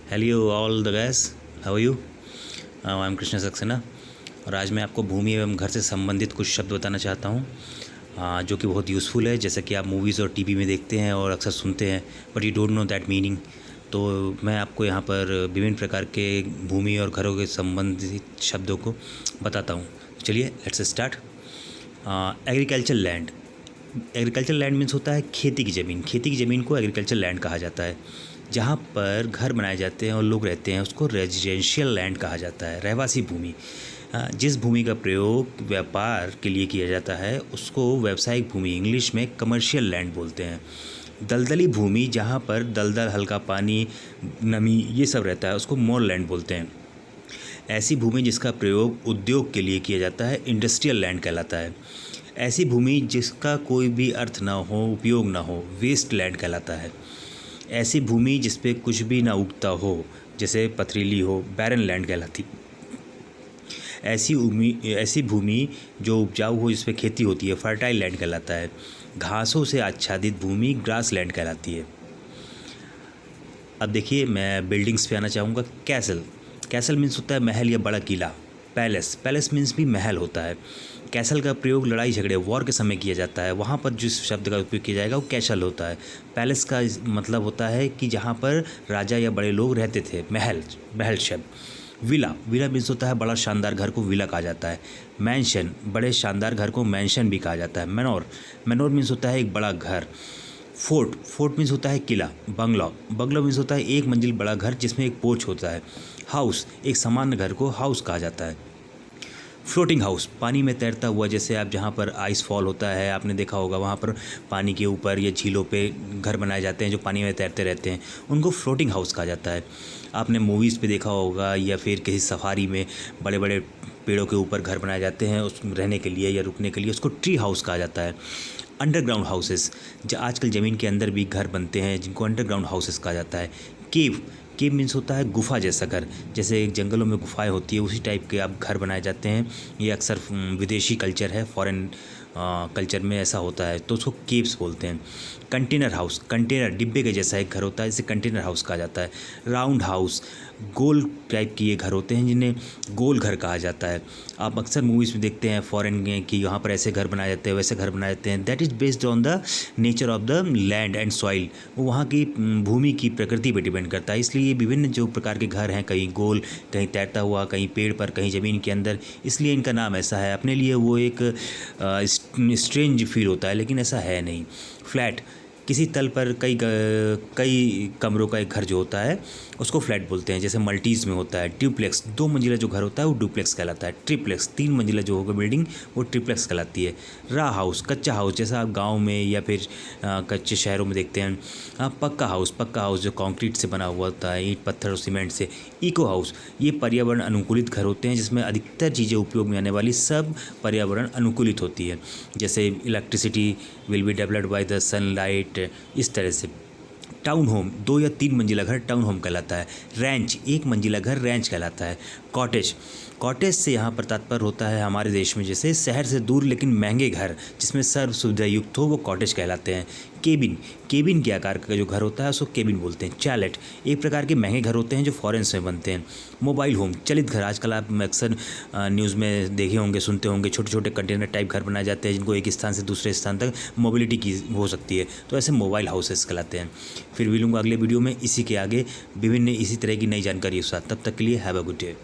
Hello all the guys, how are you? I am Krishna Saxena और आज मैं आपको भूमि एवं घर से संबंधित कुछ शब्द बताना चाहता हूँ जो कि बहुत यूज़फुल है। जैसे कि आप मूवीज़ और टीवी में देखते हैं और अक्सर सुनते हैं, but you don't know that meaning. तो मैं आपको यहाँ पर विभिन्न प्रकार के भूमि और घरों के संबंधित शब्दों को बताता हूँ। चलिए let's start. Agriculture land. Agriculture land means होता है खेती की ज़मीन। खेती की ज़मीन को एग्रीकल्चर लैंड कहा जाता है। जहाँ पर घर बनाए जाते हैं और लोग रहते हैं उसको रेजिडेंशियल लैंड कहा जाता है, रहवासी भूमि। जिस भूमि का प्रयोग व्यापार के लिए किया जाता है उसको व्यावसायिक भूमि, इंग्लिश में कमर्शियल लैंड बोलते हैं। दलदली भूमि, जहाँ पर दलदल, हल्का पानी, नमी ये सब रहता है, उसको मोर लैंड बोलते हैं। ऐसी भूमि जिसका प्रयोग उद्योग के लिए किया जाता है इंडस्ट्रियल लैंड कहलाता है। ऐसी भूमि जिसका कोई भी अर्थ ना हो, उपयोग ना हो, वेस्ट लैंड कहलाता है। ऐसी भूमि जिस पे कुछ भी ना उगता हो, जैसे पथरीली हो, बैरन लैंड कहलाती। ऐसी भूमि जो उपजाऊ हो, जिस पे खेती होती है, फर्टाइल लैंड कहलाता है। घासों से आच्छादित भूमि ग्रास लैंड कहलाती है। अब देखिए, मैं बिल्डिंग्स पे आना चाहूँगा। कैसल। कैसल मीन्स होता है महल या बड़ा किला। पैलेस। पैलेस मीन्स भी महल होता है। कैसल का प्रयोग लड़ाई झगड़े, वॉर के समय किया जाता है। वहाँ पर जिस शब्द का उपयोग किया जाएगा वो कैसल होता है। पैलेस का मतलब होता है कि जहाँ पर राजा या बड़े लोग रहते थे, महल, महल शब्द। विला। विला मीन्स होता है बड़ा शानदार घर को विला कहा जाता है। मैंशन, बड़े शानदार घर को मैंशन भी कहा जाता है। मैनोर। मैनोर मीन्स होता है एक बड़ा घर। फोर्ट। फोर्ट मीन्स होता है किला। बंगला। बंगला मीन्स होता है एक मंजिल बड़ा घर जिसमें एक पोर्च होता है। हाउस, एक सामान्य घर को हाउस कहा जाता है। फ्लोटिंग हाउस, पानी में तैरता हुआ, जैसे आप जहाँ पर आइस फॉल होता है, आपने देखा होगा, वहाँ पर पानी के ऊपर या झीलों पे घर बनाए जाते हैं जो पानी में तैरते रहते हैं, उनको फ्लोटिंग हाउस कहा जाता है। आपने मूवीज़ पे देखा होगा या फिर किसी सफारी में बड़े बड़े पेड़ों के ऊपर घर बनाए जाते हैं उस रहने के लिए या रुकने के लिए, उसको ट्री हाउस कहा जाता है। अंडरग्राउंड हाउसेस, जो आजकल ज़मीन के अंदर भी घर बनते हैं जिनको अंडरग्राउंड हाउसेस कहा जाता है। केव। केव मीन्स होता है गुफा जैसा घर, जैसे जंगलों में गुफाएं होती है उसी टाइप के अब घर बनाए जाते हैं। ये अक्सर विदेशी कल्चर है, फॉरेन कल्चर में ऐसा होता है तो उसको केव्स बोलते हैं। कंटेनर हाउस, कंटेनर डिब्बे के जैसा एक घर होता है, इसे कंटेनर हाउस कहा जाता है। राउंड हाउस, गोल टाइप के ये घर होते हैं जिन्हें गोल घर कहा जाता है। आप अक्सर मूवीज़ में देखते हैं फॉरेन में कि यहाँ पर ऐसे घर बनाए जाते हैं, वैसे घर बनाए जाते हैं। That is based on the nature of the land and soil. वो वहाँ की भूमि की प्रकृति पर डिपेंड करता है। इसलिए विभिन्न जो प्रकार के घर हैं, कहीं गोल, कहीं तैरता हुआ, कहीं पेड़ पर, कहीं ज़मीन के अंदर, इसलिए इनका नाम ऐसा है। अपने लिए वो एक स्ट्रेंज फील होता है, लेकिन ऐसा है नहीं। फ्लैट, किसी तल पर कई कमरों का एक घर जो होता है उसको फ्लैट बोलते हैं, जैसे मल्टीज़ में होता है। ड्यूप्लेक्स, 2 मंजिला जो घर होता है वो डुप्लेक्स कहलाता है। ट्रिप्लेक्स, 3 मंजिला जो होगा बिल्डिंग वो ट्रिप्लेक्स कहलाती है। रा हाउस, कच्चा हाउस, जैसा आप गांव में या फिर कच्चे शहरों में देखते हैं। पक्का हाउस, पक्का हाउस जो कंक्रीट से बना हुआ होता है, ईंट पत्थर और सीमेंट से। इको हाउस, ये पर्यावरण अनुकूलित घर होते हैं जिसमें अधिकतर चीज़ें उपयोग में आने वाली सब पर्यावरण अनुकूलित होती है, जैसे electricity will be developed by the sunlight, इस तरह से। टाउन होम, 2 या 3 मंजिला घर टाउन होम कहलाता है। रैंच, 1 मंजिला घर रैंच कहलाता है। कॉटेज, कॉटेज से यहाँ पर तात्पर्य होता है हमारे देश में जैसे शहर से दूर लेकिन महंगे घर जिसमें सर्व सुविधा युक्त हो, वो कॉटेज कहलाते हैं। केबिन, केबिन के आकार का जो घर होता है उसको केबिन बोलते हैं। चैलेट, एक प्रकार के महंगे घर होते हैं जो फॉरेन्स में बनते हैं। मोबाइल होम, चलित घर, आजकल आप अक्सर न्यूज़ में देखे होंगे, सुनते होंगे, छोटे छोटे कंटेनर टाइप घर बनाए जाते हैं जिनको एक स्थान से दूसरे स्थान तक मोबिलिटी की हो सकती है, तो ऐसे मोबाइल हाउसेस कहलाते हैं। फिर मिलूंगा अगले वीडियो में इसी के आगे विभिन्न इसी तरह की नई जानकारी के साथ। तब तक के लिए हैव अ गुड डे।